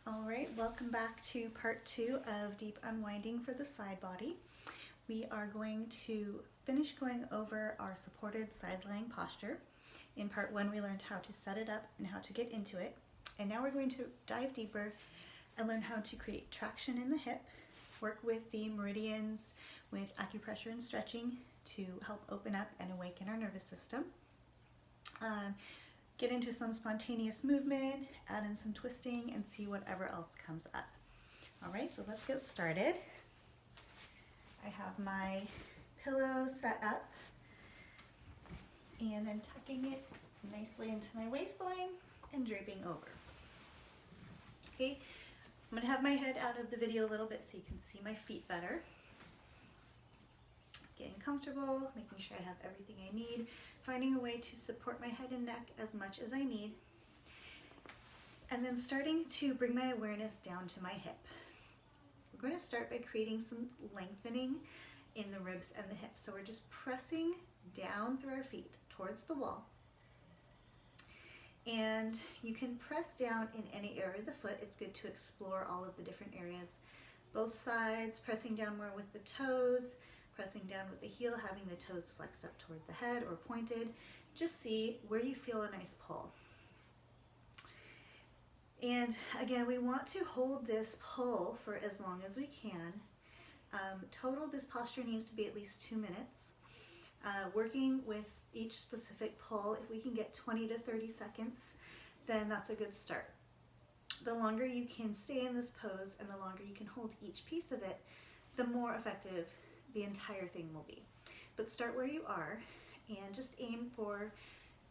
All right, welcome back to part 2 of deep unwinding for the side body. We are going to finish going over our supported side lying posture. In part 1, we learned how to set it up and how to get into it. And now we're going to dive deeper and learn how to create traction in the hip, work with the meridians with acupressure and stretching to help open up and awaken our nervous system. Get into some spontaneous movement, add in some twisting, and see whatever else comes up. All right, so let's get started. I have my pillow set up, and I'm tucking it nicely into my waistline and draping over. Okay, I'm gonna have my head out of the video a little bit so you can see my feet better. Getting comfortable, making sure I have everything I need, finding a way to support my head and neck as much as I need, and then starting to bring my awareness down to my hip. We're going to start by creating some lengthening in the ribs and the hips. So we're just pressing down through our feet towards the wall. And you can press down in any area of the foot. It's good to explore all of the different areas. Both sides, pressing down more with the toes, pressing down with the heel, having the toes flexed up toward the head or pointed. Just see where you feel a nice pull. And again, we want to hold this pull for as long as we can. Total, this posture needs to be at least 2 minutes. Working with each specific pull, if we can get 20 to 30 seconds, then that's a good start. The longer you can stay in this pose and the longer you can hold each piece of it, the more effective the entire thing will be. But start where you are and just aim for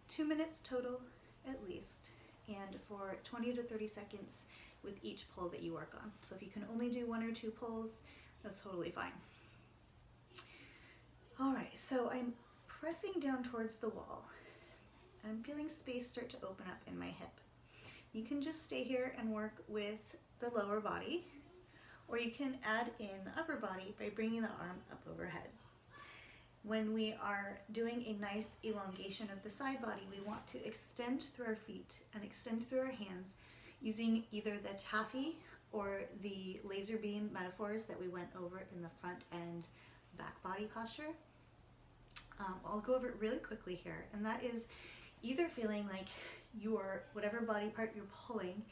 2 minutes total at least, and for 20 to 30 seconds with each pull that you work on. So if you can only do 1 or 2 pulls, that's totally fine. All right, so I'm pressing down towards the wall. I'm feeling space start to open up in my hip. You can just stay here and work with the lower body, or you can add in the upper body by bringing the arm up overhead. When we are doing a nice elongation of the side body, we want to extend through our feet and extend through our hands using either the taffy or the laser beam metaphors that we went over in the front and back body posture. I'll go over it really quickly here, and that is either feeling like your whatever body part you're pulling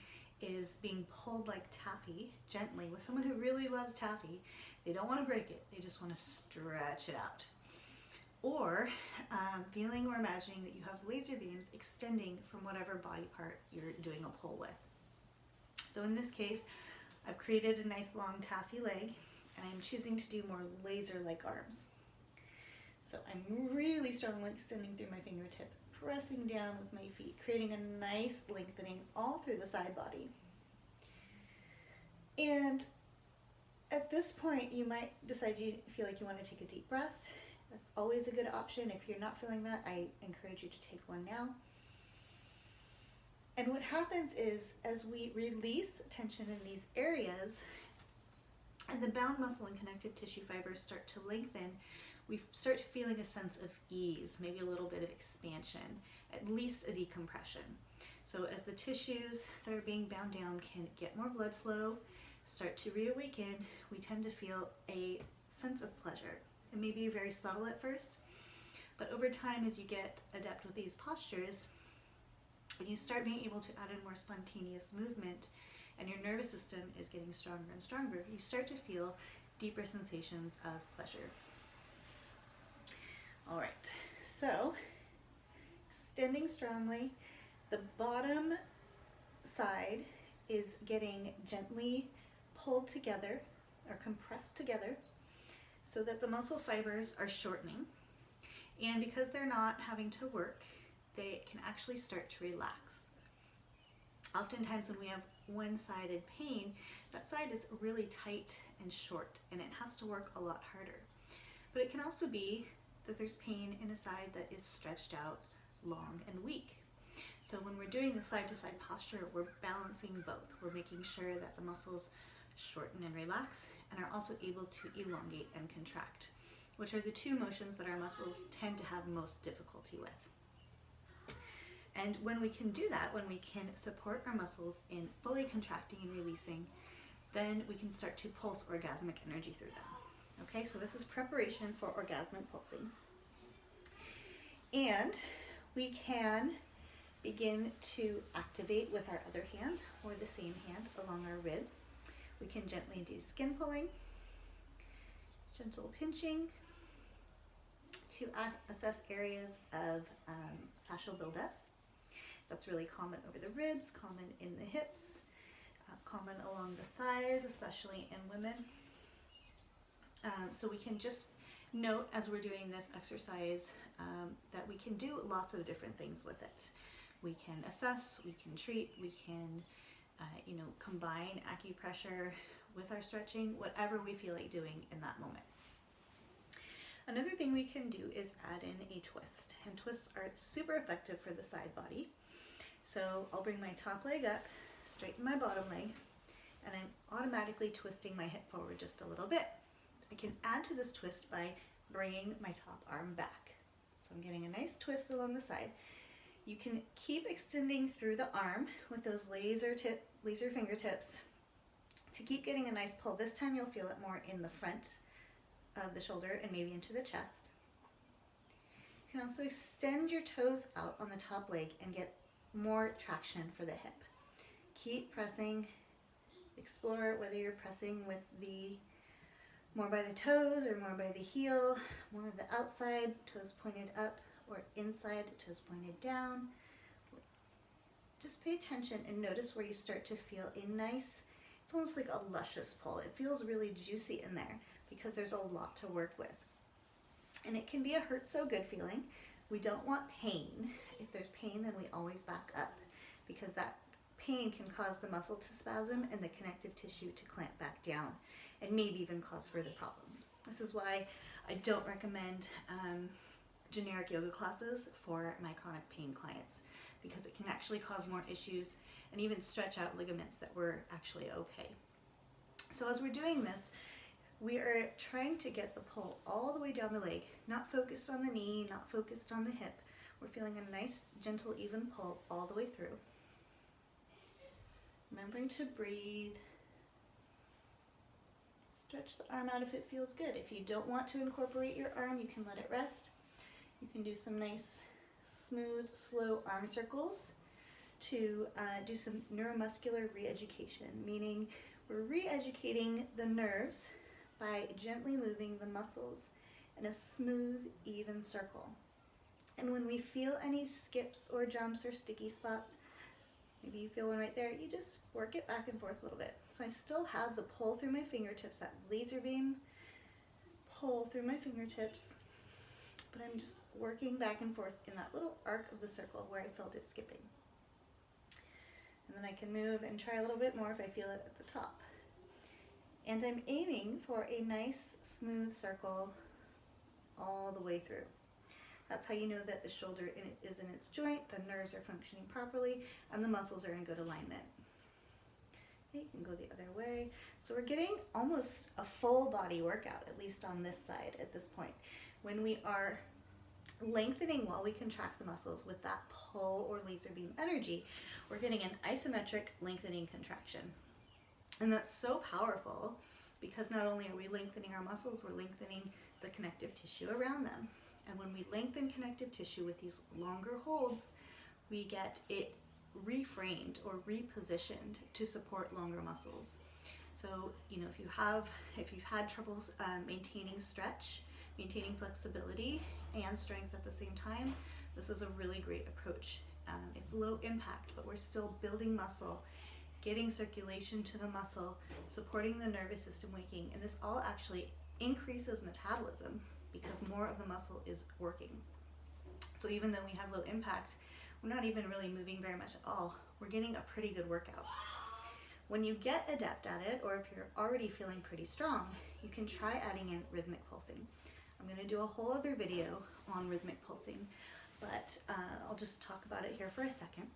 is being pulled like taffy gently. With someone who really loves taffy, they don't want to break it, they just want to stretch it out. Or feeling or imagining that you have laser beams extending from whatever body part you're doing a pull with. So in this case, I've created a nice long taffy leg, and I'm choosing to do more laser-like arms. So I'm really strongly extending through my fingertip, pressing down with my feet, creating a nice lengthening all through the side body. And at this point, you might decide you feel like you want to take a deep breath. That's always a good option. If you're not feeling that, I encourage you to take one now. And what happens is, as we release tension in these areas, and the bound muscle and connective tissue fibers start to lengthen, we start feeling a sense of ease, maybe a little bit of expansion, at least a decompression. So as the tissues that are being bound down can get more blood flow, start to reawaken, we tend to feel a sense of pleasure. It may be very subtle at first, but over time, as you get adept with these postures, and you start being able to add in more spontaneous movement, and your nervous system is getting stronger and stronger, you start to feel deeper sensations of pleasure. All right, so extending strongly, the bottom side is getting gently pulled together or compressed together so that the muscle fibers are shortening. And because they're not having to work, they can actually start to relax. Oftentimes when we have one-sided pain, that side is really tight and short, and it has to work a lot harder. But it can also be that there's pain in a side that is stretched out, long, and weak. So when we're doing the side-to-side posture, we're balancing both. We're making sure that the muscles shorten and relax, and are also able to elongate and contract, which are the two motions that our muscles tend to have most difficulty with. And when we can do that, when we can support our muscles in fully contracting and releasing, then we can start to pulse orgasmic energy through them. Okay, so this is preparation for orgasmic pulsing. And we can begin to activate with our other hand or the same hand along our ribs. We can gently do skin pulling, gentle pinching to assess areas of fascial buildup. That's really common over the ribs, common in the hips, common along the thighs, especially in women. So we can just note as we're doing this exercise that we can do lots of different things with it. We can assess, we can treat, we can combine acupressure with our stretching, whatever we feel like doing in that moment. Another thing we can do is add in a twist, and twists are super effective for the side body. So I'll bring my top leg up, straighten my bottom leg, and I'm automatically twisting my hip forward just a little bit. I can add to this twist by bringing my top arm back. So I'm getting a nice twist along the side. You can keep extending through the arm with those laser fingertips to keep getting a nice pull. This time you'll feel it more in the front of the shoulder and maybe into the chest. You can also extend your toes out on the top leg and get more traction for the hip. Keep pressing. Explore whether you're pressing with the more by the toes or more by the heel, more of the outside, toes pointed up, or inside, toes pointed down. Just pay attention and notice where you start to feel a nice, it's almost like a luscious pull. It feels really juicy in there because there's a lot to work with. And it can be a hurt so good feeling. We don't want pain. If there's pain, then we always back up because that pain can cause the muscle to spasm and the connective tissue to clamp back down and maybe even cause further problems. This is why I don't recommend generic yoga classes for my chronic pain clients, because it can actually cause more issues and even stretch out ligaments that were actually okay. So as we're doing this, we are trying to get the pull all the way down the leg, not focused on the knee, not focused on the hip. We're feeling a nice, gentle, even pull all the way through. Remembering to breathe. Stretch the arm out if it feels good. If you don't want to incorporate your arm, you can let it rest. You can do some nice, smooth, slow arm circles to do some neuromuscular re-education, meaning we're re-educating the nerves by gently moving the muscles in a smooth, even circle. And when we feel any skips or jumps or sticky spots, maybe you feel one right there, you just work it back and forth a little bit. So I still have the pull through my fingertips, that laser beam pull through my fingertips, but I'm just working back and forth in that little arc of the circle where I felt it skipping. And then I can move and try a little bit more if I feel it at the top. And I'm aiming for a nice smooth circle all the way through. That's how you know that the shoulder is in its joint, the nerves are functioning properly, and the muscles are in good alignment. Okay, you can go the other way. So we're getting almost a full body workout, at least on this side at this point. When we are lengthening while we contract the muscles with that pull or laser beam energy, we're getting an isometric lengthening contraction. And that's so powerful because not only are we lengthening our muscles, we're lengthening the connective tissue around them. And when we lengthen connective tissue with these longer holds, we get it reframed or repositioned to support longer muscles. So, if you've had troubles maintaining stretch, maintaining flexibility and strength at the same time, this is a really great approach. It's low impact, but we're still building muscle, getting circulation to the muscle, supporting the nervous system waking, and this all actually increases metabolism because more of the muscle is working. So even though we have low impact, we're not even really moving very much at all. We're getting a pretty good workout. When you get adept at it, or if you're already feeling pretty strong, you can try adding in rhythmic pulsing. I'm going to do a whole other video on rhythmic pulsing, but I'll just talk about it here for a second.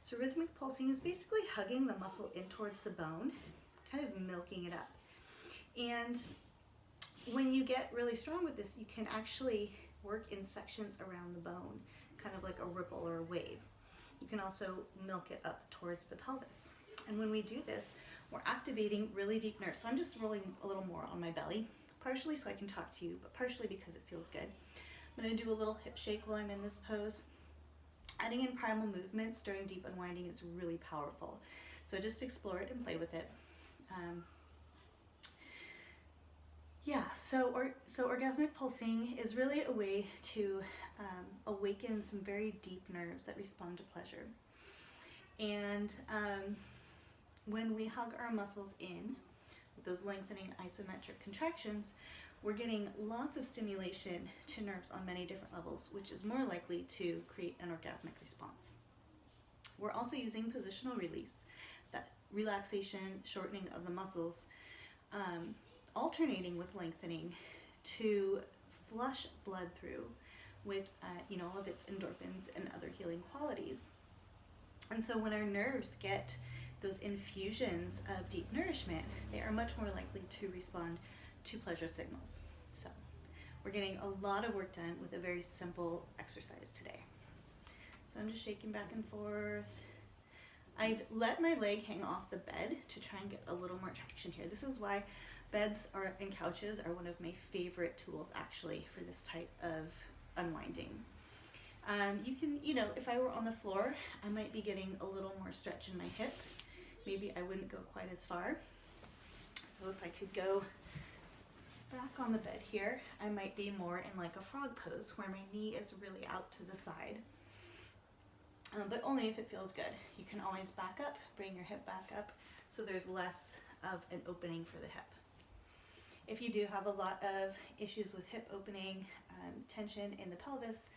So rhythmic pulsing is basically hugging the muscle in towards the bone, kind of milking it up. And when you get really strong with this, you can actually work in sections around the bone, kind of like a ripple or a wave. You can also milk it up towards the pelvis. And when we do this, we're activating really deep nerves. So I'm just rolling a little more on my belly, partially so I can talk to you, but partially because it feels good. I'm going to do a little hip shake while I'm in this pose. Adding in primal movements during deep unwinding is really powerful. So just explore it and play with it. So orgasmic pulsing is really a way to awaken some very deep nerves that respond to pleasure. And when we hug our muscles in with those lengthening isometric contractions, we're getting lots of stimulation to nerves on many different levels, which is more likely to create an orgasmic response. We're also using positional release, that relaxation, shortening of the muscles, alternating with lengthening to flush blood through with all of its endorphins and other healing qualities. And so when our nerves get those infusions of deep nourishment, they are much more likely to respond to pleasure signals. So we're getting a lot of work done with a very simple exercise today. So I'm just shaking back and forth. I've let my leg hang off the bed to try and get a little more traction here. This is why beds and couches are one of my favorite tools actually for this type of unwinding. You can, if I were on the floor, I might be getting a little more stretch in my hip. Maybe I wouldn't go quite as far. So if I could go back on the bed here, I might be more in like a frog pose where my knee is really out to the side. But only if it feels good. You can always back up, bring your hip back up, so there's less of an opening for the hip. If you do have a lot of issues with hip opening, tension in the pelvis,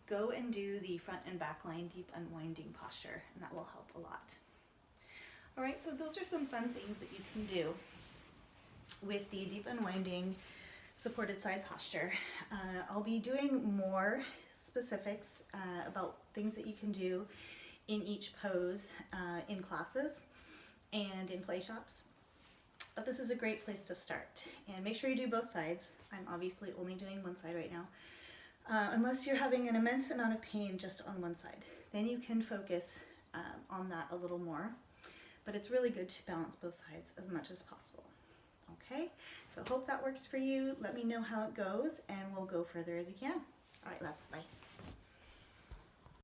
go and do the front and back line deep unwinding posture, and that will help a lot. All right, so those are some fun things that you can do with the deep unwinding supported side posture. I'll be doing more specifics about things that you can do in each pose in classes and in play shops. But this is a great place to start. And make sure you do both sides. I'm obviously only doing one side right now. Unless you're having an immense amount of pain just on one side. Then you can focus on that a little more. But it's really good to balance both sides as much as possible. Okay, so hope that works for you. Let me know how it goes and we'll go further as you can. All right, loves, bye.